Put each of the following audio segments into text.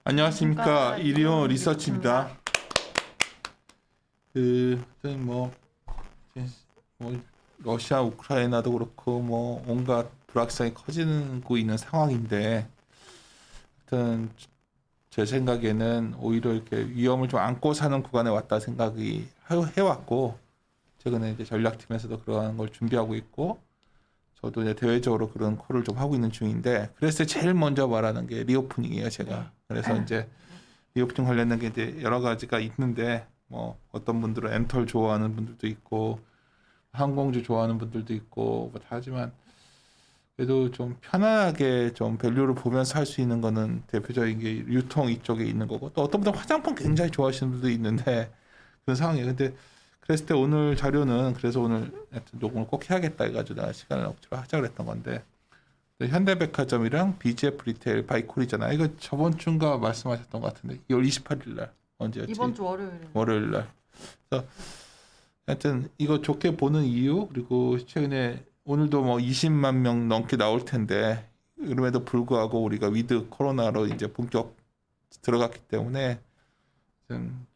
안녕하십니까. 이리온 리서치입니다. 하여튼 뭐 러시아 우크라이나도 그렇고 뭐 온갖 불확실성이 커지고 있는 상황인데, 하여튼 제 생각에는 오히려 이렇게 위험을 좀 안고 사는 구간에 왔다 생각이 해왔고, 최근에 이제 전략팀에서도 그러한 걸 준비하고 있고, 저도 이제 대외적으로 그런 콜을 좀 하고 있는 중인데, 그래서 제일 먼저 말하는 게 리오프닝이에요, 제가. 그래서 이제 리오프닝 관련된 게 이제 여러 가지가 있는데, 뭐 어떤 분들은 엔털 좋아하는 분들도 있고 항공주 좋아하는 분들도 있고 뭐 다 하지만, 그래도 좀 편안하게 좀 밸류를 보면서 할 수 있는 거는 대표적인 게 유통 이쪽에 있는 거고, 또 어떤 분들은 화장품 굉장히 좋아하시는 분들도 있는데 그런 상황이에요. 근데 그랬을 때 오늘 자료는, 그래서 오늘 하여튼 녹음을 꼭 해야겠다 해가지고 내가 시간을 억지로 하자고 했던 건데, 현대백화점이랑 BGF 리테일 바이콜이잖아. 이거 저번 주인가 말씀하셨던 것 같은데 2월 28일 날 언제였지? 이번 주 월요일에. 월요일 날. 그래서 하여튼 이거 좋게 보는 이유, 그리고 최근에 오늘도 뭐 20만 명 넘게 나올 텐데, 그럼에도 불구하고 우리가 위드 코로나로 이제 본격 들어갔기 때문에 좀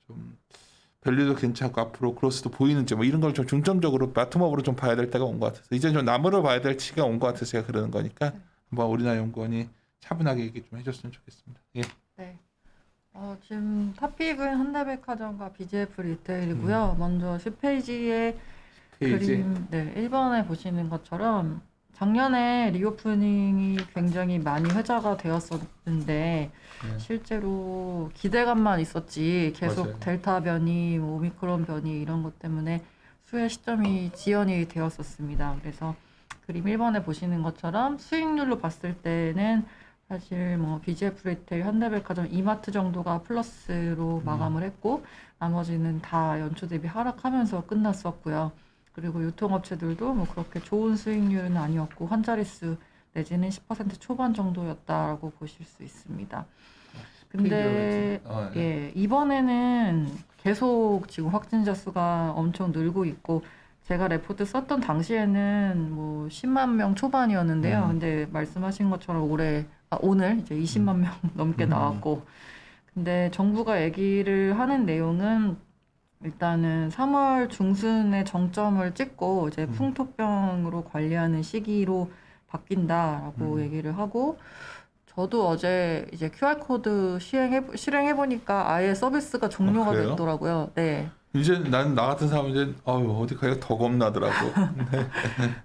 밸류도 괜찮고 앞으로 그로스도 보이는지 뭐 이런 걸 좀 중점적으로 바텀업으로 좀 봐야 될 때가 온 것 같아서, 이제 좀 나무를 봐야 될 시기가 온 것 같아서 제가 그러는 거니까 한번 우리나라 연구원이 차분하게 얘기 좀 해줬으면 좋겠습니다. 예. 네. 지금 탑픽은 현대백화점과 BGF 리테일이고요. 먼저 10페이지에 페이지. 그림, 네, 1번에 보시는 것처럼 작년에 리오프닝이 굉장히 많이 회자가 되었었는데, 실제로 기대감만 있었지 계속 맞아요. 델타 변이, 뭐 오미크론 변이 이런 것 때문에 수혜 시점이 지연이 되었었습니다. 그래서 그림 1번에 보시는 것처럼 수익률로 봤을 때는 사실 뭐 BGF 리테일, 현대백화점, 이마트 정도가 플러스로 마감을 했고, 나머지는 다 연초 대비 하락하면서 끝났었고요. 그리고 유통업체들도 뭐 그렇게 좋은 수익률은 아니었고 한 자릿수 내지는 10% 초반 정도였다라고 보실 수 있습니다. 근데 예, 이번에는 계속 지금 확진자 수가 엄청 늘고 있고, 제가 레포트 썼던 당시에는 뭐 10만 명 초반이었는데요. 근데 말씀하신 것처럼 오늘 이제 20만 명 넘게 나왔고, 근데 정부가 얘기를 하는 내용은 일단은 3월 중순에 정점을 찍고 이제 풍토병으로 관리하는 시기로 바뀐다라고 얘기를 하고, 저도 어제 이제 QR코드 실행해 보니까 아예 서비스가 종료가 그래요? 됐더라고요. 네. 이제 나 같은 사람은 이제 어디 가기가 더 겁나더라고.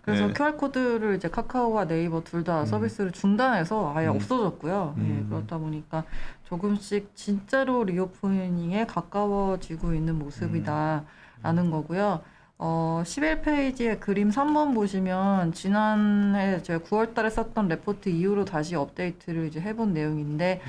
그래서 네. QR코드를 이제 카카오와 네이버 둘 다 서비스를 중단해서 아예 없어졌고요. 예, 그렇다 보니까 조금씩 진짜로 리오프닝에 가까워지고 있는 모습이다라는 거고요. 11페이지에 그림 3번 보시면 지난해 제가 9월 달에 썼던 레포트 이후로 다시 업데이트를 이제 해본 내용인데,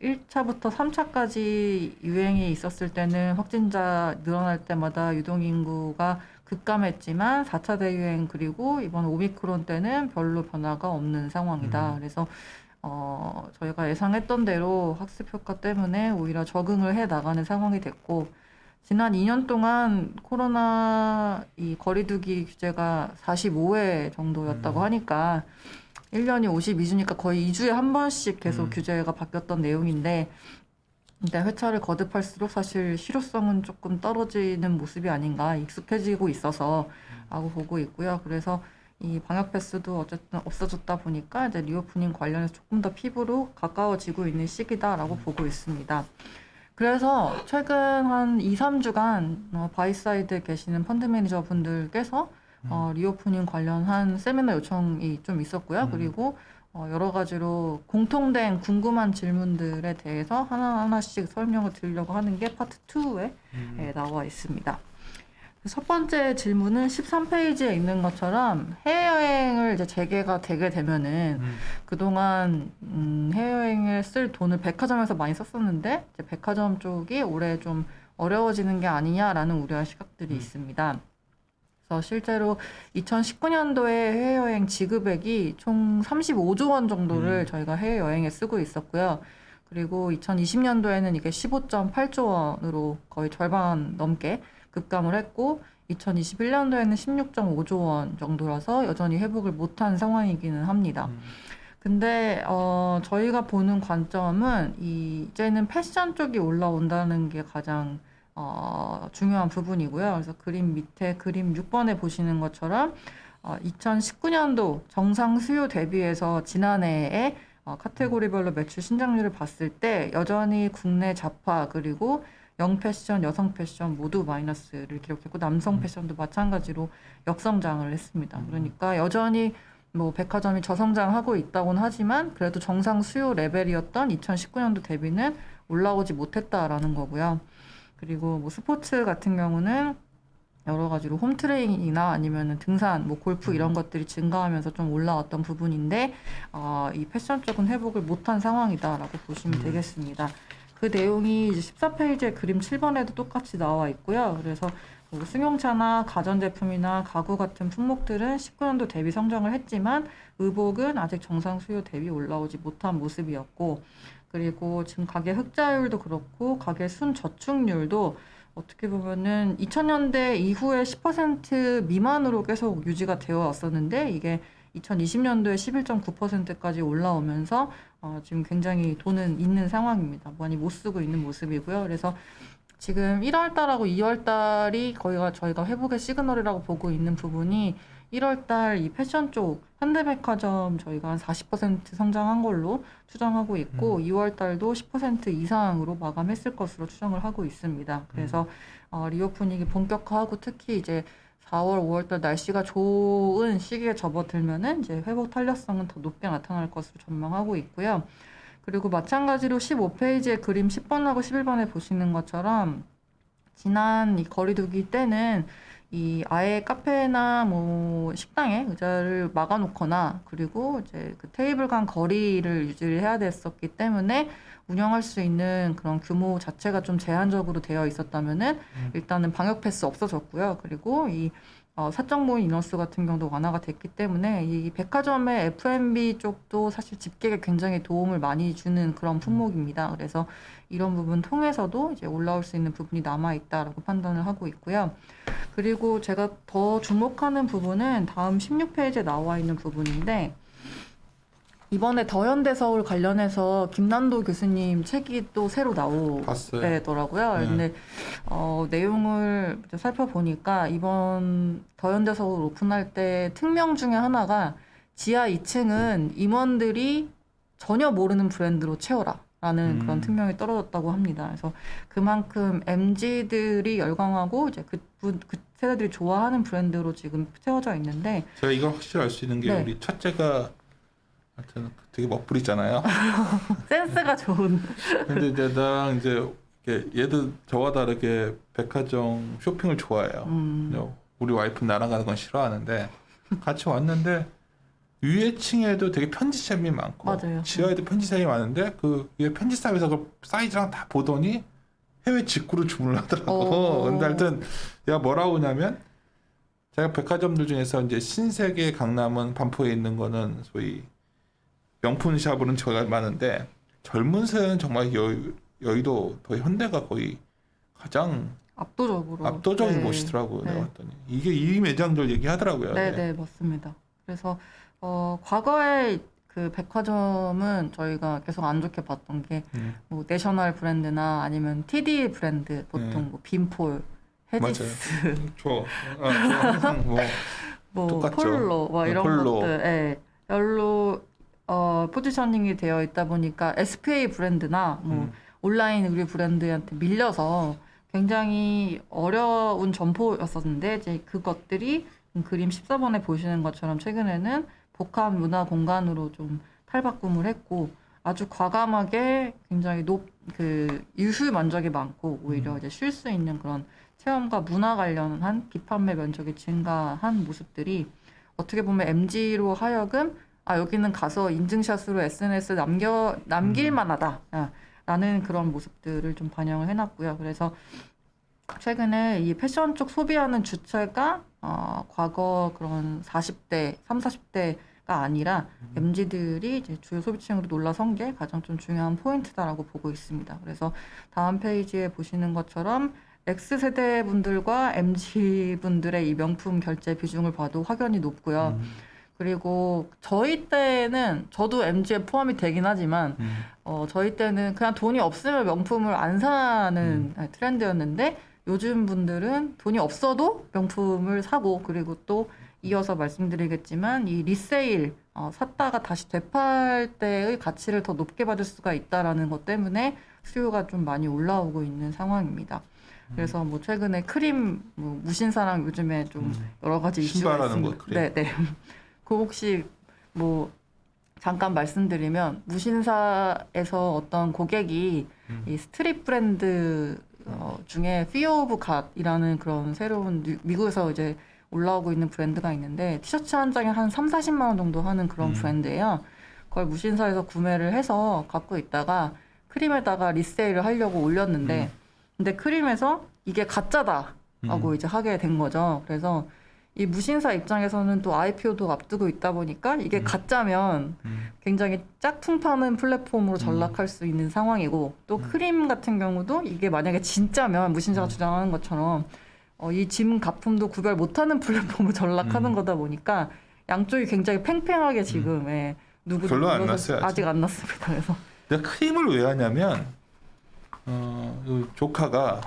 1차부터 3차까지 유행이 있었을 때는 확진자 늘어날 때마다 유동인구가 급감했지만 4차 대유행 그리고 이번 오미크론 때는 별로 변화가 없는 상황이다. 그래서 저희가 예상했던 대로 학습 효과 때문에 오히려 적응을 해 나가는 상황이 됐고, 지난 2년 동안 코로나 이 거리두기 규제가 45회 정도였다고 하니까 1년이 52주니까 거의 2주에 한 번씩 계속 규제가 바뀌었던 내용인데, 근데 회차를 거듭할수록 사실 실효성은 조금 떨어지는 모습이 아닌가, 익숙해지고 있어서 라고 보고 있고요. 그래서 이 방역 패스도 어쨌든 없어졌다 보니까 이제 리오프닝 관련해서 조금 더 피부로 가까워지고 있는 시기다라고 보고 있습니다. 그래서 최근 한 2, 3주간 바이사이드에 계시는 펀드 매니저 분들께서 리오프닝 관련한 세미나 요청이 좀 있었고요. 그리고 여러 가지로 공통된 궁금한 질문들에 대해서 하나하나씩 설명을 드리려고 하는 게 파트 2에 나와 있습니다. 첫 번째 질문은 13페이지에 있는 것처럼 해외여행을 이제 재개가 되게 되면은 그동안 해외여행에 쓸 돈을 백화점에서 많이 썼었는데, 이제 백화점 쪽이 올해 좀 어려워지는 게 아니냐라는 우려한 시각들이 있습니다. 그래서 실제로 2019년도에 해외여행 지급액이 총 35조 원 정도를 저희가 해외여행에 쓰고 있었고요. 그리고 2020년도에는 이게 15.8조 원으로 거의 절반 넘게 급감을 했고, 2021년도에는 16.5조 원 정도라서 여전히 회복을 못한 상황이기는 합니다. 근데 저희가 보는 관점은 이제는 패션 쪽이 올라온다는 게 가장 중요한 부분이고요. 그래서 그림 밑에 그림 6번에 보시는 것처럼 2019년도 정상 수요 대비해서 지난해에 카테고리별로 매출 신장률을 봤을 때 여전히 국내 잡화 그리고 영패션, 여성 패션 모두 마이너스를 기록했고 남성 패션도 마찬가지로 역성장을 했습니다. 그러니까 여전히 뭐 백화점이 저성장하고 있다고는 하지만 그래도 정상 수요 레벨이었던 2019년도 대비는 올라오지 못했다라는 거고요. 그리고 뭐 스포츠 같은 경우는 여러 가지로 홈트레이닝이나 아니면 등산, 뭐 골프 이런 것들이 증가하면서 좀 올라왔던 부분인데 이 패션 쪽은 회복을 못한 상황이다라고 보시면 되겠습니다. 그 내용이 이제 14페이지에 그림 7번에도 똑같이 나와 있고요. 그래서 뭐 승용차나 가전제품이나 가구 같은 품목들은 19년도 대비 성장을 했지만 의복은 아직 정상 수요 대비 올라오지 못한 모습이었고 그리고 지금 가계 흑자율도 그렇고 가계 순저축률도 어떻게 보면은 2000년대 이후에 10% 미만으로 계속 유지가 되어 왔었는데 이게 2020년도에 11.9%까지 올라오면서 지금 굉장히 돈은 있는 상황입니다. 많이 못 쓰고 있는 모습이고요. 그래서 지금 1월 달하고 2월 달이 거의가 저희가 회복의 시그널이라고 보고 있는 부분이 1월 달 이 패션 쪽 현대백화점 저희가 한 40% 성장한 걸로 추정하고 있고 2월 달도 10% 이상으로 마감했을 것으로 추정을 하고 있습니다. 그래서 리오프닝이 본격화하고 특히 이제 4월, 5월 달 날씨가 좋은 시기에 접어들면은 이제 회복 탄력성은 더 높게 나타날 것으로 전망하고 있고요. 그리고 마찬가지로 15페이지의 그림 10번하고 11번에 보시는 것처럼 지난 이 거리두기 때는 이 아예 카페나 뭐 식당에 의자를 막아놓거나 그리고 이제 그 테이블 간 거리를 유지를 해야 됐었기 때문에 운영할 수 있는 그런 규모 자체가 좀 제한적으로 되어 있었다면은 일단은 방역 패스 없어졌고요. 그리고 이 사적 모임 인원수 같은 경우도 완화가 됐기 때문에 이 백화점의 F&B 쪽도 사실 집객에 굉장히 도움을 많이 주는 그런 품목입니다. 그래서 이런 부분 통해서도 이제 올라올 수 있는 부분이 남아 있다라고 판단을 하고 있고요. 그리고 제가 더 주목하는 부분은 다음 16페이지에 나와 있는 부분인데 이번에 더현대서울 관련해서 김난도 교수님 책이 또 새로 나오더라고요. 네. 근데 내용을 살펴보니까 이번 더현대서울 오픈할 때 특명 중에 하나가 지하 2층은 임원들이 전혀 모르는 브랜드로 채워라. 라는 그런 특명이 떨어졌다고 합니다. 그래서 그만큼 MZ들이 열광하고 이제 그 세대들이 좋아하는 브랜드로 지금 채워져 있는데 제가 이걸 확실히 알 수 있는 게 네. 우리 첫째가 하여튼 되게 멋부리잖아요. 센스가 좋은. 근데 이제 나랑 이제 이렇게 얘도 저와 다르게 백화점 쇼핑을 좋아해요. 우리 와이프는 나랑 가는 건 싫어하는데 같이 왔는데 위에 층에도 되게 편지샵이 많고 맞아요. 지하에도 편지샵이 많은데 그 위에 편지샵에서 그 사이즈랑 다 보더니 해외 직구로 주문을 하더라고. 근데 하여튼 내가 뭐라고 하냐면 제가 백화점들 중에서 이제 신세계 강남은 반포에 있는 거는 소위 명품 샵으로는 저가 많은데 젊은 세대는 정말 여의도 더 현대가 거의 가장 압도적인 네. 곳이더라고요. 네. 내가 봤더니 이게 이 매장들 얘기하더라고요. 네, 맞습니다. 그래서 과거에 그 백화점은 저희가 계속 안 좋게 봤던 게 뭐 내셔널 브랜드나 아니면 TD 브랜드 보통 뭐 빈폴, 헤디스, 저 항상 뭐 똑같죠. 폴로 뭐 이런 폴로. 것들 별로 포지셔닝이 되어 있다 보니까 SPA 브랜드나 뭐 온라인 의류 브랜드한테 밀려서 굉장히 어려운 점포였었는데 이제 그것들이 그림 14번에 보시는 것처럼 최근에는 복합 문화 공간으로 좀 탈바꿈을 했고 아주 과감하게 굉장히 그 유휴 면적이 많고 오히려 이제 쉴 수 있는 그런 체험과 문화 관련한 비판매 면적이 증가한 모습들이 어떻게 보면 MG로 하여금 여기는 가서 인증샷으로 SNS 남길 만하다 라는 그런 모습들을 좀 반영을 해놨고요. 그래서 최근에 이 패션 쪽 소비하는 주체가 과거 그런 40대, 30, 40대가 아니라 MZ들이 이제 주요 소비층으로 올라선 게 가장 좀 중요한 포인트다라고 보고 있습니다. 그래서 다음 페이지에 보시는 것처럼 X세대 분들과 MZ 분들의 이 명품 결제 비중을 봐도 확연히 높고요. 그리고 저희 때는 저도 MG에 포함이 되긴 하지만 저희 때는 그냥 돈이 없으면 명품을 안 사는 트렌드였는데 요즘 분들은 돈이 없어도 명품을 사고 그리고 또 이어서 말씀드리겠지만 이 리세일 샀다가 다시 되팔 때의 가치를 더 높게 받을 수가 있다라는 것 때문에 수요가 좀 많이 올라오고 있는 상황입니다. 그래서 뭐 최근에 크림 뭐 무신사랑 요즘에 좀 여러 가지 이슈가 신발하는 있습니다. 거 크림. 네, 네. 그 혹시 뭐 잠깐 말씀드리면 무신사에서 어떤 고객이 이 스트릿 브랜드 중에 Fear of God이라는 그런 새로운 미국에서 이제 올라오고 있는 브랜드가 있는데 티셔츠 한 장에 한 3, 40만 원 정도 하는 그런 브랜드예요. 그걸 무신사에서 구매를 해서 갖고 있다가 크림에다가 리세일을 하려고 올렸는데 근데 크림에서 이게 가짜다 하고 이제 하게 된 거죠. 그래서 이 무신사 입장에서는 또 IPO도 앞두고 있다 보니까 이게 가짜면 굉장히 짝퉁 파는 플랫폼으로 전락할 수 있는 상황이고 또 크림 같은 경우도 이게 만약에 진짜면 무신사가 주장하는 것처럼 이 짐 가품도 구별 못하는 플랫폼으로 전락하는 거다 보니까 양쪽이 굉장히 팽팽하게 지금 누구도 결론 안 났어요, 아직 안 났습니다. 그래서 내가 크림을 왜 하냐면 이 조카가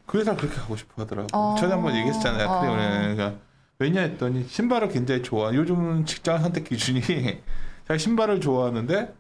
그 회사 그렇게 가고 싶어 하더라고. 전에 한번 얘기했잖아요. 크림을. 그러니까 왜냐 했더니 신발을 굉장히 좋아. 요즘은 직장 선택 기준이 자기 신발을 좋아하는데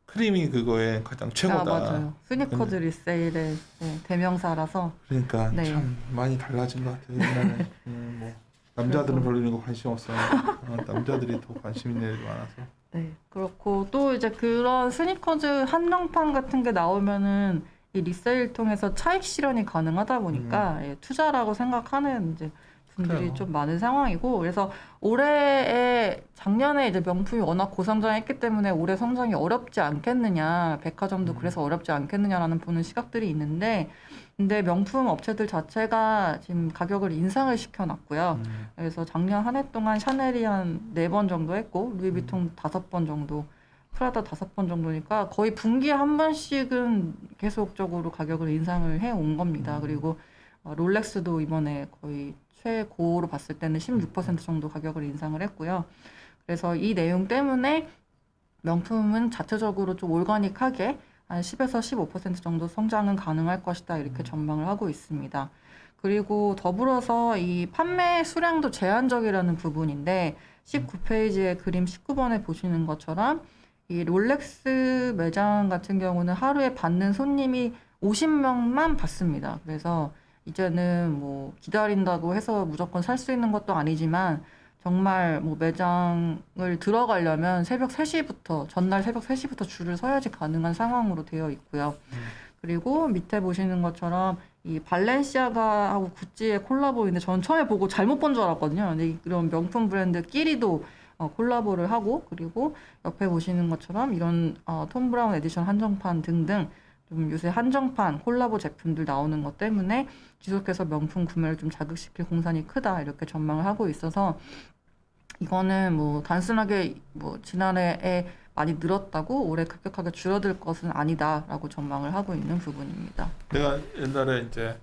크림이 그거에 가장 최고다. 맞아요. 스니커즈 리세일의 대명사라서. 그러니까 네. 참 많이 달라진 것 같아요. 옛날에 뭐 남자들은 별로 이런 거 관심 없었는데 남자들이 더 관심 있는 애들이 많아서. 네, 그렇고 또 이제 그런 스니커즈 한정판 같은 게 나오면은 이 리세일 통해서 차익 실현이 가능하다 보니까 투자라고 생각하는 이제 분들이 그래요. 좀 많은 상황이고 그래서 올해에 작년에 이제 명품이 워낙 고성장했기 때문에 올해 성장이 어렵지 않겠느냐 백화점도 그래서 어렵지 않겠느냐라는 보는 시각들이 있는데 근데 명품 업체들 자체가 지금 가격을 인상을 시켜놨고요. 그래서 작년 한 해 동안 샤넬이 한 4번 정도 했고 루이비통 5번 정도 프라다 5번 정도니까 거의 분기에 한 번씩은 계속적으로 가격을 인상을 해온 겁니다. 그리고 롤렉스도 이번에 거의 최고로 봤을 때는 16% 정도 가격을 인상을 했고요. 그래서 이 내용 때문에 명품은 자체적으로 좀 올가닉하게 한 10에서 15% 정도 성장은 가능할 것이다 이렇게 전망을 하고 있습니다. 그리고 더불어서 이 판매 수량도 제한적이라는 부분인데 19페이지의 그림 19번에 보시는 것처럼 이 롤렉스 매장 같은 경우는 하루에 받는 손님이 50명만 받습니다. 그래서 이제는 뭐 기다린다고 해서 무조건 살 수 있는 것도 아니지만 정말 뭐 매장을 들어가려면 새벽 3시부터 전날 새벽 3시부터 줄을 서야지 가능한 상황으로 되어 있고요. 그리고 밑에 보시는 것처럼 이 발렌시아가하고 구찌의 콜라보인데 저는 처음에 보고 잘못 본 줄 알았거든요. 근데 이런 명품 브랜드끼리도 콜라보를 하고 그리고 옆에 보시는 것처럼 이런 톰 브라운 에디션 한정판 등등 좀 요새 한정판 콜라보 제품들 나오는 것 때문에 지속해서 명품 구매를 좀 자극시킬 공산이 크다 이렇게 전망을 하고 있어서 이거는 뭐 단순하게 뭐 지난해에 많이 늘었다고 올해 급격하게 줄어들 것은 아니다라고 전망을 하고 있는 부분입니다. 내가 옛날에 이제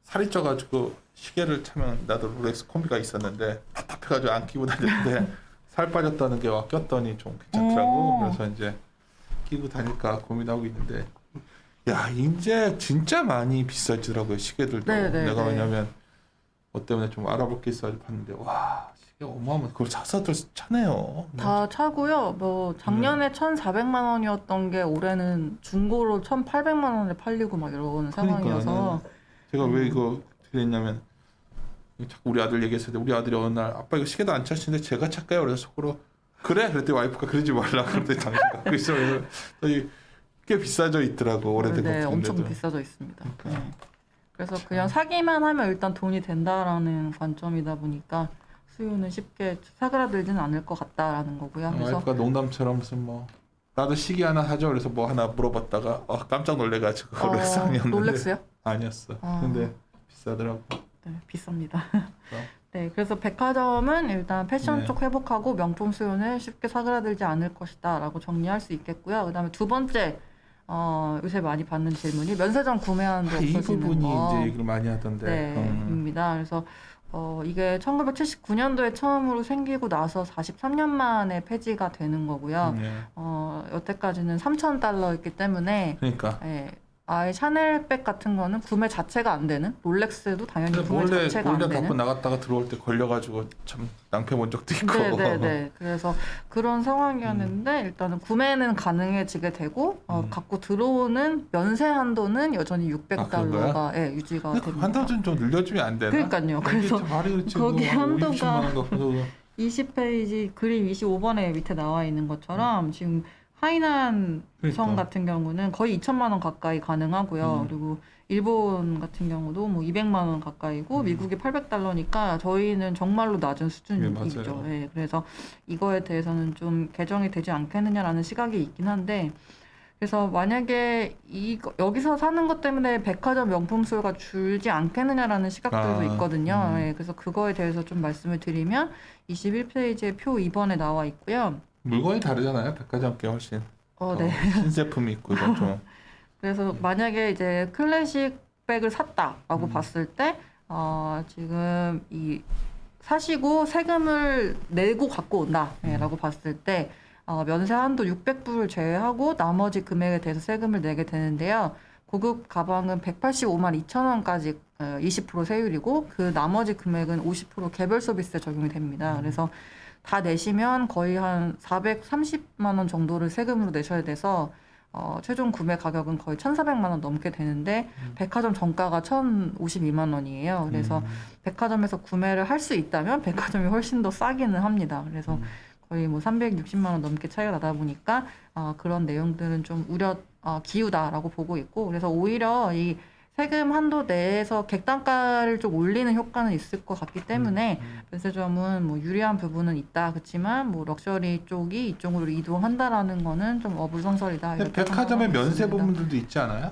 살이 쪄가지고 시계를 차면 나도 롤렉스 콤비가 있었는데 답답해가지고 안 끼고 다녔는데 살 빠졌다는 게 와 꼈더니 좀 괜찮더라고. 그래서 이제 끼고 다닐까 고민하고 있는데 야 이제 진짜 많이 비싸지더라고요 시계들도. 네네네. 내가 왜냐면 뭐 때문에 좀 알아볼 게 있어서 봤는데 와 시계 어마어마 그걸 사서들 차네요. 다 차고요. 뭐 작년에 1,400만 원이었던 게 올해는 중고로 1,800만 원에 팔리고 막 이런 상황이어서 제가 왜 이거 드렸냐면 자꾸 우리 아들 얘기했을 때 우리 아들이 어느 날 아빠 이거 시계도 안 차시는데 제가 찰까요? 그래서 속으로 그래? 그랬더니 와이프가 그러지 말라 그랬더니 당신 갖고 있어. 그래서 꽤 비싸져 있더라고 오래된 네, 것인데도. 엄청 비싸져 있습니다. 그러니까. 네. 그래서 그냥 사기만 하면 일단 돈이 된다라는 관점이다 보니까 수요는 쉽게 사그라들지는 않을 것 같다라는 거고요. 그래서 와이프가 농담처럼 무슨 뭐 나도 시계 하나 사줘 그래서 뭐 하나 물어봤다가 깜짝 놀래가지고 롤렉스 아니었는데 롤렉스요? 아니었어. 근데 비싸더라고. 네, 비쌉니다. 네, 그래서 백화점은 일단 패션 네. 쪽 회복하고 명품 수요는 쉽게 사그라들지 않을 것이다라고 정리할 수 있겠고요. 그다음에 두 번째 요새 많이 받는 질문이 면세점 구매하는데 이 없어지는 부분이 거. 이제 얘기를 많이 하던데. 네, 입니다. 그래서 이게 1979년도에 처음으로 생기고 나서 43년 만에 폐지가 되는 거고요. 네. 여태까지는 $3,000였기 때문에 그러니까 예, 아예 샤넬백 같은 거는 구매 자체가 안 되는, 롤렉스도 당연히 구매 몰래 자체가 안 되는. 갖고 나갔다가 들어올 때 걸려가지고 참 낭패 본 적도 있고. 네네네. 그래서 그런 상황이었는데 일단은 구매는 가능해지게 되고 갖고 들어오는 면세 한도는 여전히 $600가 예, 유지가 근데 그 됩니다. 한도 좀 늘려주면 안 되나? 그러니까요. 그래서 거기 한도가 20페이지 그림 25번에 밑에 나와 있는 것처럼 지금 하이난 성 그러니까. 같은 경우는 거의 2천만 원 가까이 가능하고요. 그리고 일본 같은 경우도 뭐 200만 원 가까이고 미국이 $800니까 저희는 정말로 낮은 수준이죠. 맞아요. 예, 그래서 이거에 대해서는 좀 개정이 되지 않겠느냐라는 시각이 있긴 한데 그래서 만약에 여기서 사는 것 때문에 백화점 명품 수요가 줄지 않겠느냐라는 시각들도 있거든요. 예, 그래서 그거에 대해서 좀 말씀을 드리면 21페이지에 표 2번에 나와 있고요. 물건이 다르잖아요. 백화점 게 훨씬. 네. 신제품이 있고 이건 좀. 그래서 만약에 이제 클래식 백을 샀다라고 봤을 때 지금 사시고 세금을 내고 갖고 온다라고 봤을 때 면세 한도 600불을 제외하고 나머지 금액에 대해서 세금을 내게 되는데요. 고급 가방은 185만 2천 원까지 20% 세율이고 그 나머지 금액은 50% 개별 서비스에 적용이 됩니다. 그래서 다 내시면 거의 한 430만 원 정도를 세금으로 내셔야 돼서 최종 구매 가격은 거의 1,400만 원 넘게 되는데 백화점 정가가 1,052만 원이에요. 그래서 백화점에서 구매를 할 수 있다면 백화점이 훨씬 더 싸기는 합니다. 그래서 거의 뭐 360만 원 넘게 차이가 나다 보니까 그런 내용들은 좀 기우다라고 보고 있고 그래서 오히려 이 세금 한도 내에서 객단가를 좀 올리는 효과는 있을 것 같기 때문에 면세점은 뭐 유리한 부분은 있다. 그렇지만 뭐 럭셔리 쪽이 이쪽으로 이동한다라는 거는 좀 어불성설이다. 이렇게 백화점에 생각하고 면세 있습니다. 부분들도 있지 않아요?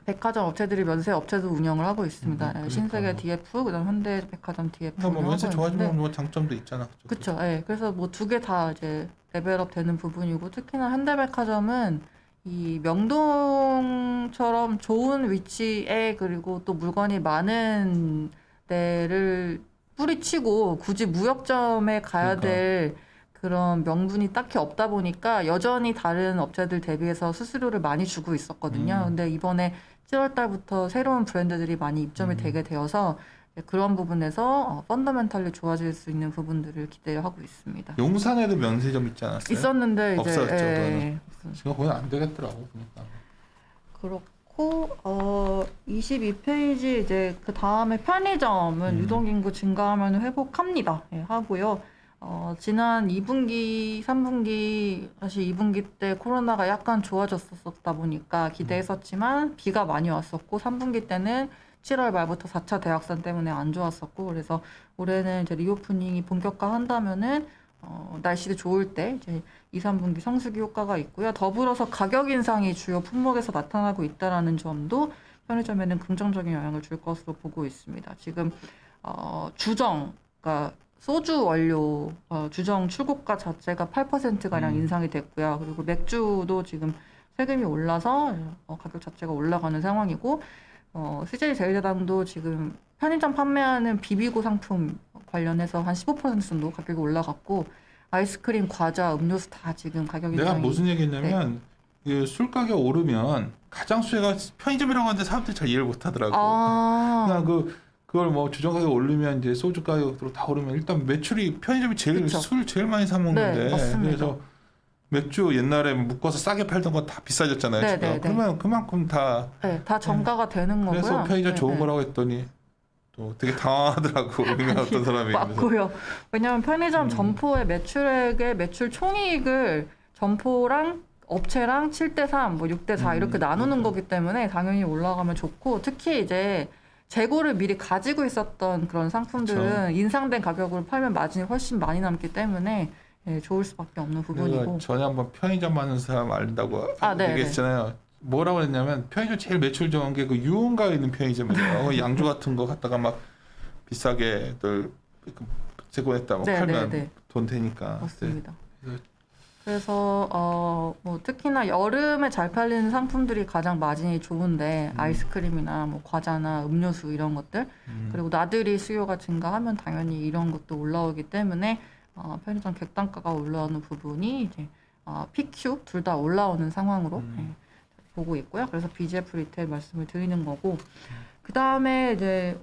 백화점 업체들이 면세 업체도 운영을 하고 있습니다. 그러니까. 신세계 DF, 그다음 현대백화점 DF 그러니까 뭐 운영하고 면세 있는데 좋아지면 뭐 장점도 있잖아. 그렇죠. 예. 그래서 뭐 두 개 다 이제 레벨업 되는 부분이고 특히나 현대백화점은 이 명동처럼 좋은 위치에 그리고 또 물건이 많은 데를 뿌리치고 굳이 무역점에 가야 될 그런 명분이 딱히 없다 보니까 여전히 다른 업체들 대비해서 수수료를 많이 주고 있었거든요. 근데 이번에 7월 달부터 새로운 브랜드들이 많이 입점이 되게 되어서 그런 부분에서 펀더멘탈리 좋아질 수 있는 부분들을 기대하고 있습니다. 용산에도 면세점 있지 않았어요? 있었는데 이제 없어졌죠. 그거는. 지금 거긴 안 되겠더라고 보니까. 그렇고 22페이지 이제 그 다음에 편의점은 유동인구 증가하면 회복합니다. 예, 하고요. 지난 2분기, 3분기, 다시 2분기 때 코로나가 약간 좋아졌었다 보니까 기대했었지만 비가 많이 왔었고 3분기 때는 7월 말부터 4차 대확산 때문에 안 좋았었고 그래서 올해는 이제 리오프닝이 본격화한다면은 날씨가 좋을 때 이제 2, 3분기 성수기 효과가 있고요. 더불어서 가격 인상이 주요 품목에서 나타나고 있다라는 점도 편의점에는 긍정적인 영향을 줄 것으로 보고 있습니다. 지금 주정, 그러니까 소주 원료 주정 출고가 자체가 8%가량 인상이 됐고요. 그리고 맥주도 지금 세금이 올라서 가격 자체가 올라가는 상황이고 CJ 제일제당도 지금 편의점 판매하는 비비고 상품 관련해서 한 15% 정도 가격이 올라갔고 아이스크림, 과자, 음료수 다 지금 가격 인상이 내가 무슨 얘기했냐면 그 술 가격 오르면 가장 수혜가 편의점이라고 하는데 사람들이 잘 이해를 못 하더라고. 그냥 그걸 뭐 주정 가격 오르면 이제 소주 가격으로 다 오르면 일단 매출이 편의점이 그쵸. 술 제일 많이 사 먹는데 네, 맞습니다. 그래서 맥주 옛날에 묶어서 싸게 팔던 거 다 비싸졌잖아요. 네, 지금. 네, 네. 그러면 그만큼 다 다 정가가 되는 거고요. 그래서 편의점 좋은 네. 거라고 했더니 또 되게 당황하더라고. 우리가 어떤 사람이. 맞고요. 왜냐하면 편의점 점포의 매출액의 매출 총이익을 점포랑 업체랑 7대3, 뭐 6대4 이렇게 나누는 거기 때문에 당연히 올라가면 좋고 특히 이제 재고를 미리 가지고 있었던 그런 상품들은 인상된 가격으로 팔면 마진이 훨씬 많이 남기 때문에 좋을 수밖에 없는 부분이고. 전에 한번 편의점 하는 사람 알다고 네, 얘기했잖아요. 뭐라고 했냐면 편의점 제일 매출 좋은 게 그 유흥가에 있는 편의점이에요. 양주 같은 거 갖다가 막 비싸게들 제공했다 뭐 팔면 돈 되니까. 맞습니다. 그래서 뭐 특히나 여름에 잘 팔리는 상품들이 가장 마진이 좋은데 아이스크림이나 뭐 과자나 음료수 이런 것들 그리고 나들이 수요가 증가하면 당연히 이런 것도 올라오기 때문에 편의점 객단가가 올라오는 부분이 이제 PQ 둘 다 올라오는 상황으로 보고 있고요. 그래서 BGF 리테일 말씀을 드리는 거고 그 다음에 이제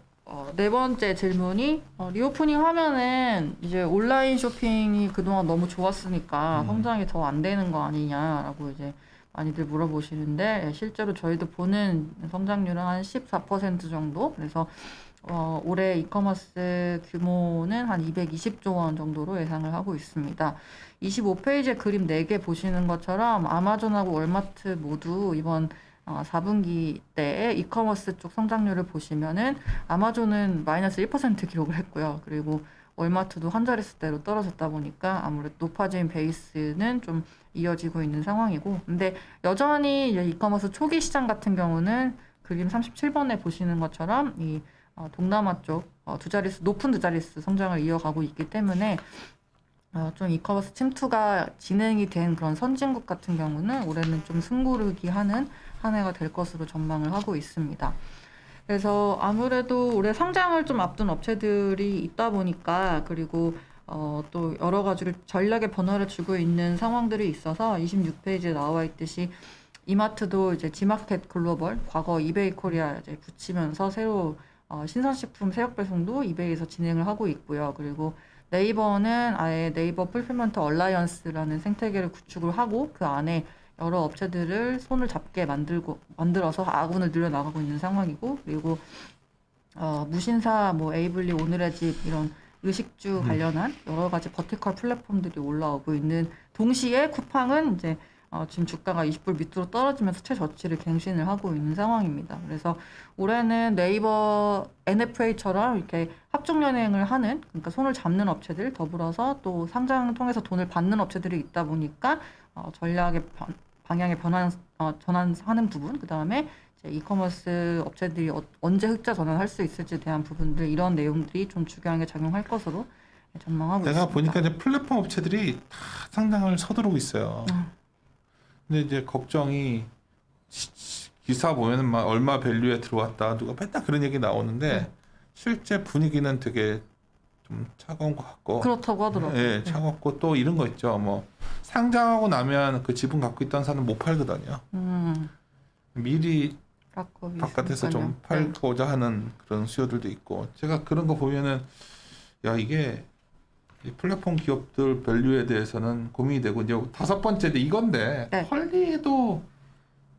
네 번째 질문이 리오프닝 하면은 이제 온라인 쇼핑이 그동안 너무 좋았으니까 성장이 더 안 되는 거 아니냐라고 이제 많이들 물어보시는데 실제로 저희도 보는 성장률은 한 14% 정도 그래서 올해 이커머스 규모는 한 220조 원 정도로 예상을 하고 있습니다. 25페이지에 그림 4개 보시는 것처럼 아마존하고 월마트 모두 이번 4분기 때 이커머스 쪽 성장률을 보시면은 아마존은 마이너스 1% 기록을 했고요. 그리고 월마트도 한 자릿수대로 떨어졌다 보니까 아무래도 높아진 베이스는 좀 이어지고 있는 상황이고 근데 여전히 이제 이커머스 초기 시장 같은 경우는 그림 37번에 보시는 것처럼 이 동남아 쪽 높은 두 자릿수 성장을 이어가고 있기 때문에 좀 이커머스 침투가 진행이 된 그런 선진국 같은 경우는 올해는 좀 승부르기 하는 한 해가 될 것으로 전망을 하고 있습니다. 그래서 아무래도 올해 상장을 좀 앞둔 업체들이 있다 보니까 그리고 또 여러 가지 전략의 변화를 주고 있는 상황들이 있어서 26페이지에 나와 있듯이 이마트도 이제 지마켓 글로벌 과거 이베이 코리아 이제 붙이면서 새로 신선식품 새역 배송도 이베이에서 진행을 하고 있고요. 그리고 네이버는 아예 네이버 풀필먼트 얼라이언스라는 생태계를 구축을 하고 그 안에 여러 업체들을 손을 잡게 만들어서 아군을 늘려나가고 있는 상황이고 그리고 무신사 뭐 에이블리 오늘의 집 이런 의식주 관련한 여러 가지 버티컬 플랫폼들이 올라오고 있는 동시에 쿠팡은 이제 지금 주가가 20불 밑으로 떨어지면서 최저치를 갱신을 하고 있는 상황입니다. 그래서 올해는 네이버 NFA처럼 이렇게 합종연행을 하는 그러니까 손을 잡는 업체들 더불어서 또 상장을 통해서 돈을 받는 업체들이 있다 보니까 전략의 방향의 전환하는 부분 그 다음에 이커머스 업체들이 언제 흑자 전환할 수 있을지에 대한 부분들 이런 내용들이 좀 중요하게 작용할 것으로 전망하고 내가 있습니다. 보니까 이제 플랫폼 업체들이 다 상장을 서두르고 있어요. 근데 이제 걱정이 기사 보면은 막 얼마 밸류에 들어왔다 누가 맨날 그런 얘기 나오는데 실제 분위기는 되게 좀 차가운 것 같고 그렇다고 하더라고요. 예, 차갑고 또 이런 거 있죠. 뭐 상장하고 나면 그 지분 갖고 있던 사람은 못 팔거든요. 미리 바깥에서 좀 팔고자 하는 그런 수요들도 있고 제가 그런 거 보면은 야 이게 이 플랫폼 기업들 밸류에 대해서는 고민이 되고 이제 다섯 번째도 이건데 퀄리도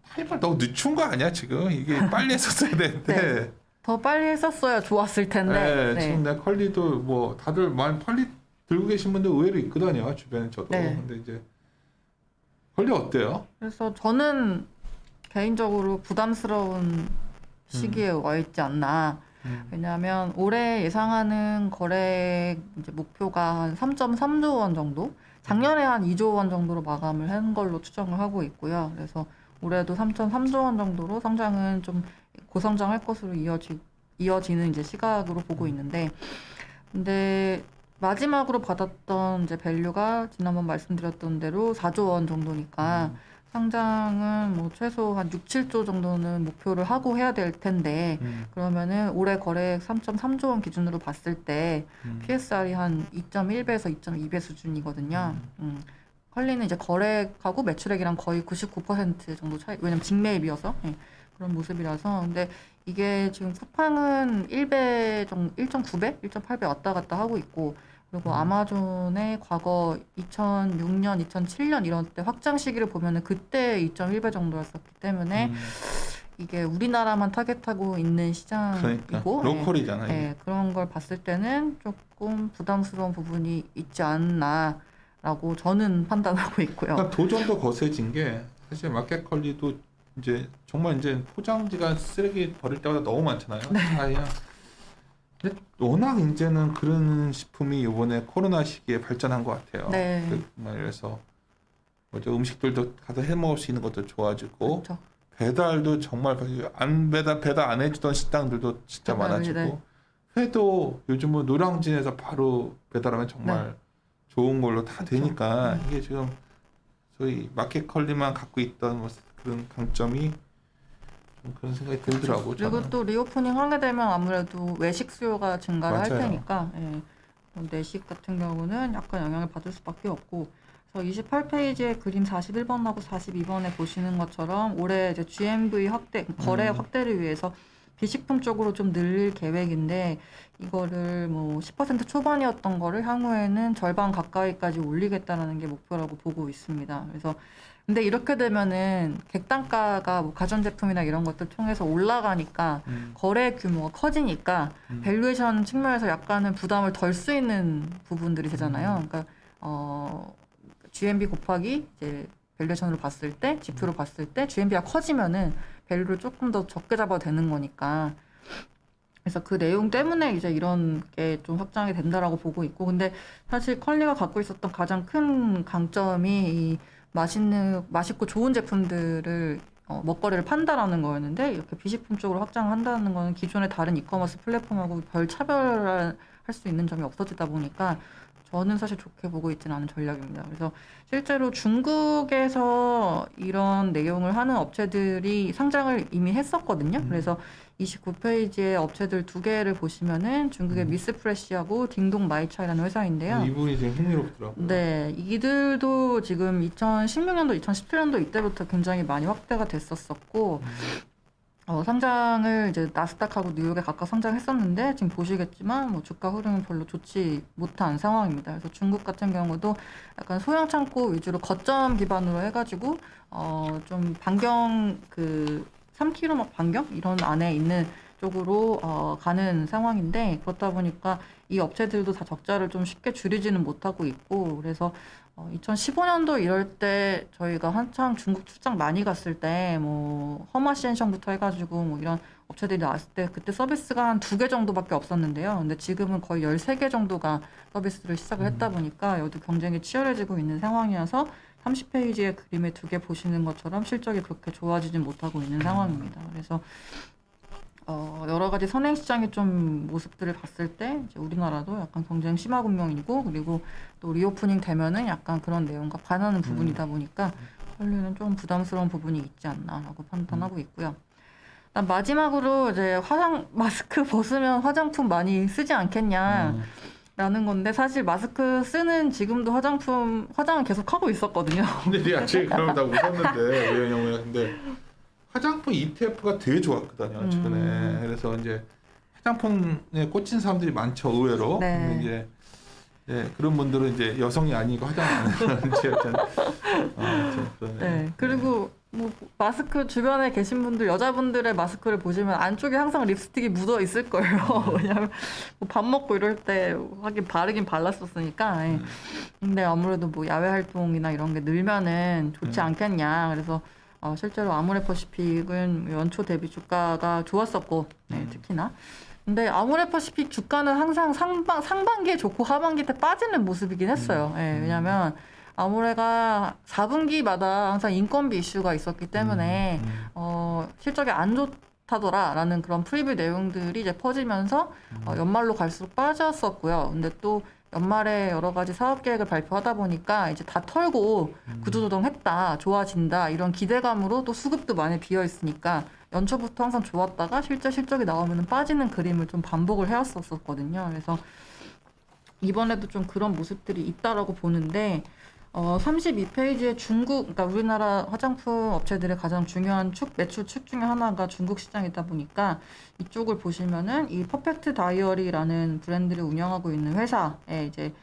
타임을 너무 늦춘 거 아니야 지금 이게 빨리 했었어야 되는데 더 빨리 했었어야 좋았을 텐데 지금 내 퀄리도 뭐 다들 많이 퀄리 들고 계신 분들 의외로 있거든요 주변에 저도 근데 이제 퀄리 어때요? 그래서 저는 개인적으로 부담스러운 시기에 와 있지 않나. 왜냐하면 올해 예상하는 거래 이제 목표가 한 3.3조 원 정도, 작년에 한 2조 원 정도로 마감을 한 걸로 추정을 하고 있고요. 그래서 올해도 3.3조 원 정도로 성장은 좀 고성장할 것으로 이어지는 이제 시각으로 보고 있는데, 근데 마지막으로 받았던 이제 밸류가 지난번 말씀드렸던 대로 4조 원 정도니까. 상장은 뭐 최소 한 6, 7조 정도는 목표를 하고 해야 될 텐데 그러면은 올해 거래액 3.3조 원 기준으로 봤을 때 PSR이 한 2.1배에서 2.2배 수준이거든요. 컬리는 이제 거래액하고 매출액이랑 거의 99% 정도 차이, 왜냐면 직매입이어서 그런 모습이라서. 근데 이게 지금 쿠팡은 1배 정도, 1.9배, 1.8배 왔다 갔다 하고 있고 그리고 아마존의 과거 2006년, 2007년 이런 때 확장 시기를 보면은 그때 2.1배 정도였었기 때문에 이게 우리나라만 타겟하고 있는 시장이고 그러니까 로컬이잖아요. 네, 그런 걸 봤을 때는 조금 부담스러운 부분이 있지 않나라고 저는 판단하고 있고요. 그러니까 도전도 거세진 게 사실 마켓 컬리도 이제 정말 이제 포장지가 쓰레기 버릴 때마다 너무 많잖아요. 그냥 근데 워낙 이제는 그런 식품이 이번에 코로나 시기에 발전한 것 같아요. 그래서 뭐죠 음식들도 가서 해 먹을 수 있는 것도 좋아지고 그렇죠. 배달도 정말 배달 안 해주던 식당들도 진짜 많아지고 회도 요즘 뭐 노량진에서 바로 배달하면 정말 좋은 걸로 다 되니까 이게 지금 소위 마켓컬리만 갖고 있던 뭐 그런 강점이 좀 그런 생각이 들더라고. 그리고 저는. 또 리오프닝 하게 되면 아무래도 외식 수요가 증가를 할 맞아요. 테니까 내식 같은 경우는 약간 영향을 받을 수밖에 없고. 그래서 28페이지에 그림 41번하고 42번에 보시는 것처럼 올해 이제 GMV 확대, 거래 확대를 위해서 비식품 쪽으로 좀 늘릴 계획인데 이거를 뭐 10% 초반이었던 거를 향후에는 절반 가까이까지 올리겠다라는 게 목표라고 보고 있습니다. 그래서 근데 이렇게 되면은 객단가가 뭐 가전제품이나 이런 것들 통해서 올라가니까 거래 규모가 커지니까 밸류에이션 측면에서 약간은 부담을 덜 수 있는 부분들이 되잖아요. 그러니까 GMV 곱하기 이제 밸류에이션으로 봤을 때, 지표로 봤을 때 GMV가 커지면은 밸류를 조금 더 적게 잡아도 되는 거니까. 그래서 그 내용 때문에 이제 이런 게 좀 확장이 된다라고 보고 있고, 근데 사실 컬리가 갖고 있었던 가장 큰 강점이 이 맛있고 좋은 제품들을 먹거리를 판다라는 거였는데 이렇게 비식품 쪽으로 확장한다는 거는 기존의 다른 이커머스 플랫폼하고 별 차별할 수 있는 점이 없어지다 보니까 저는 사실 좋게 보고 있지는 않은 전략입니다. 그래서 실제로 중국에서 이런 내용을 하는 업체들이 상장을 이미 했었거든요. 그래서 29페이지에 업체들 두 개를 보시면은 중국의 미스프레시하고 딩동 마이차이라는 회사인데요. 이 부분이 되게 흥미롭더라고요. 네, 이들도 지금 2016년도, 2017년도 이때부터 굉장히 많이 확대가 됐었었고, 상장을 이제 나스닥하고 뉴욕에 각각 상장했었는데 지금 보시겠지만 뭐 주가 흐름은 별로 좋지 못한 상황입니다. 그래서 중국 같은 경우도 약간 소형 창고 위주로 거점 기반으로 해가지고 좀 반경 그 3km 반경 이런 안에 있는 쪽으로 가는 상황인데 그렇다 보니까 이 업체들도 다 적자를 좀 쉽게 줄이지는 못하고 있고 그래서 2015년도 이럴 때 저희가 한창 중국 출장 많이 갔을 때 뭐 허마시엔성부터 해가지고 뭐 이런 업체들이 나왔을 때 그때 서비스가 한 2개 정도밖에 없었는데요. 근데 지금은 거의 13개 정도가 서비스를 시작을 했다 보니까 여기도 경쟁이 치열해지고 있는 상황이어서 30페이지의 그림에 2개 보시는 것처럼 실적이 그렇게 좋아지진 못하고 있는 상황입니다. 그래서 여러 가지 선행시장의 좀 모습들을 봤을 때 이제 우리나라도 약간 경쟁 심화 국면이고 그리고 또 리오프닝 되면은 약간 그런 내용과 반하는 부분이다 보니까 컬리는 좀 부담스러운 부분이 있지 않나라고 판단하고 있고요. 일단 마지막으로 이제 마스크 벗으면 화장품 많이 쓰지 않겠냐. 라는 건데 사실 마스크 쓰는 지금도 화장은 계속 하고 있었거든요. 근데 내가 제일 그러면 다 웃었는데 왜냐면 근데 화장품 ETF가 되게 좋았거든요 최근에. 그래서 이제 화장품에 꽂힌 사람들이 많죠 의외로. 네. 근데 이제 그런 분들은 이제 여성이 아니고 화장 안 하는 네. 그리고 뭐 마스크 주변에 계신 분들 여자분들의 마스크를 보시면 안쪽에 항상 립스틱이 묻어 있을 거예요. 왜냐하면 뭐 밥 먹고 이럴 때 하긴 바르긴 발랐었으니까. 예. 근데 아무래도 뭐 야외 활동이나 이런 게 늘면은 좋지 않겠냐. 그래서 실제로 아모레퍼시픽은 연초 대비 주가가 좋았었고 특히나. 근데 아모레퍼시픽 주가는 항상 상반기에 좋고 하반기 때 빠지는 모습이긴 했어요. 예, 왜냐면 아모레가 4분기마다 항상 인건비 이슈가 있었기 때문에 실적이 안 좋다더라라는 그런 프리뷰 내용들이 이제 퍼지면서 연말로 갈수록 빠졌었고요. 근데 또 연말에 여러 가지 사업 계획을 발표하다 보니까 이제 다 털고 구조조정했다, 좋아진다 이런 기대감으로 또 수급도 많이 비어 있으니까 연초부터 항상 좋았다가 실제 실적이 나오면 빠지는 그림을 좀 반복을 해왔었거든요. 그래서 이번에도 좀 그런 모습들이 있다라고 보는데 32페이지에 그러니까 우리나라 화장품 업체들의 가장 중요한 매출 축 중에 하나가 중국 시장이다 보니까 이쪽을 보시면은 이 퍼펙트 다이어리라는 브랜드를 운영하고 있는 회사의 이제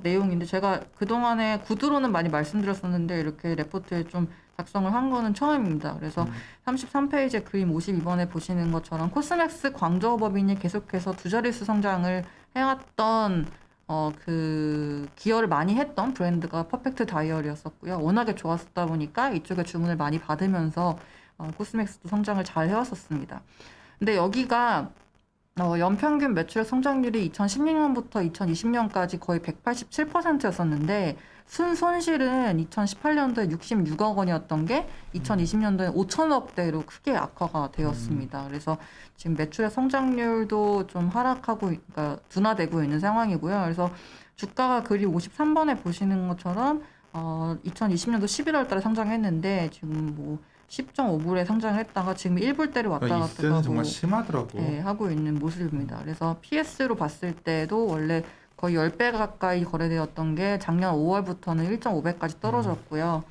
내용인데 제가 그동안에 구두로는 많이 말씀드렸었는데 이렇게 레포트에 좀 작성을 한 거는 처음입니다. 그래서 33페이지에 그림 52번에 보시는 것처럼 코스맥스 광저우 법인이 계속해서 두 자릿수 성장을 해왔던 그 기여를 많이 했던 브랜드가 퍼펙트 다이어리였었고요. 워낙에 좋았었다 보니까 이쪽에 주문을 많이 받으면서 코스맥스도 성장을 잘 해왔었습니다. 근데 여기가 연평균 매출액 성장률이 2016년부터 2020년까지 거의 187%였었는데 순손실은 2018년도에 66억 원이었던 게 2020년도에 5천억대로 크게 악화가 되었습니다. 그래서 지금 매출액 성장률도 좀 그러니까 둔화되고 있는 상황이고요. 그래서 주가가 그리 53번에 보시는 것처럼 2020년도 11월 달에 상장했는데 지금 뭐 10.5불에 상장했다가 지금 1불대로 왔다 갔다 이때는 하고 정말 심하더라고. 네, 하고 있는 모습입니다. 그래서 PS로 봤을 때도 원래 거의 10배 가까이 거래되었던 게 작년 5월부터는 1.5배까지 떨어졌고요.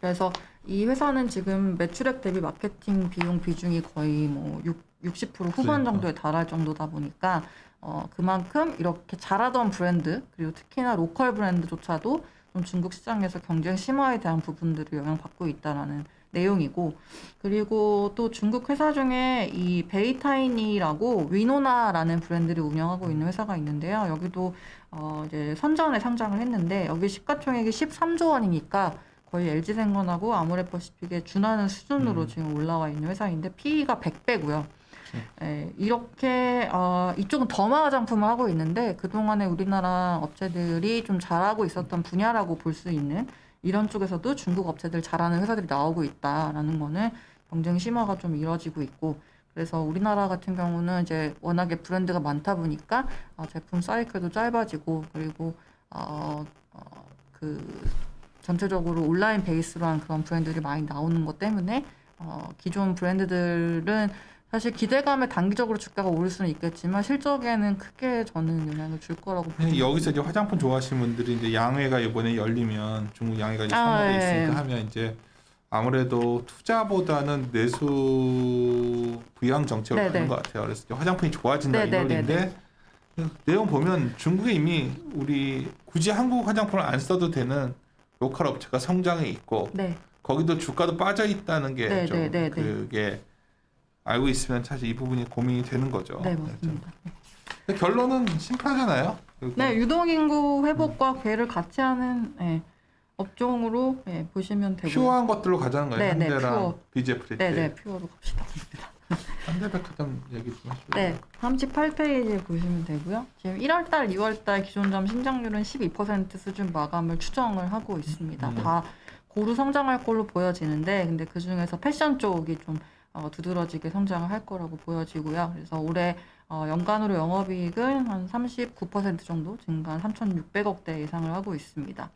그래서 이 회사는 지금 매출액 대비 마케팅 비용 비중이 거의 뭐 60% 후반 그러니까. 정도에 달할 정도다 보니까 그만큼 이렇게 잘하던 브랜드 그리고 특히나 로컬 브랜드조차도 좀 중국 시장에서 경쟁 심화에 대한 부분들을 영향받고 있다라는 내용이고 그리고 또 중국 회사 중에 이 베이타이니라고 위노나라는 브랜드를 운영하고 있는 회사가 있는데요. 여기도 이제 선전에 상장을 했는데 여기 시가총액이 13조 원이니까 거의 LG생건하고 아모레퍼시픽에 준하는 수준으로 지금 올라와 있는 회사인데 PE가 100배고요. 예, 이렇게 이쪽은 더마 화장품을 하고 있는데 그동안에 우리나라 업체들이 좀 잘하고 있었던 분야라고 볼 수 있는 이런 쪽에서도 중국 업체들 잘하는 회사들이 나오고 있다라는 거는 경쟁 심화가 좀 이루어지고 있고 그래서 우리나라 같은 경우는 이제 워낙에 브랜드가 많다 보니까 제품 사이클도 짧아지고 그리고 그 전체적으로 온라인 베이스로 한 그런 브랜드들이 많이 나오는 것 때문에 기존 브랜드들은 사실 기대감에 단기적으로 주가가 오를 수는 있겠지만 실적에는 크게 저는 영향을 줄 거라고 봅니다. 여기서 이제 화장품 좋아하시는 분들이 이제 양회가 이번에 열리면 중국 양회가 이제 3월에 예. 있으니까 하면 이제 아무래도 투자보다는 내수 부양 정책을 네네. 가는 것 같아요. 그래서 이제 화장품이 좋아진다 이 네네네네. 논리인데 내용 보면 중국에 이미 우리 굳이 한국 화장품을 안 써도 되는 로컬 업체가 성장해 있고 네. 거기도 주가도 빠져 있다는 게 좀 네네네네. 그게 알고 있으면 사실 이 부분이 고민이 되는 거죠. 네, 맞습니다. 근데 결론은 심플하잖아요. 네, 유동인구 회복과 괴를 같이 하는 업종으로 보시면 되고요. 퓨어한 것들로 가자는 거예요. 네, 네, 현대랑 퓨어. BJ프리티. 네, 퓨어로 갑시다. 현대백화점 얘기 좀 하시죠. 네, 38페이지에 보시면 되고요. 지금 1월달, 2월달 기존점 신장률은 12% 수준 마감을 추정을 하고 있습니다. 다 고루 성장할 걸로 보여지는데, 근데 그 중에서 패션 쪽이 좀 두드러지게 성장을 할 거라고 보여지고요. 그래서 올해 연간으로 영업이익은 한 39% 정도 증가한 3,600억대 예상을 하고 있습니다.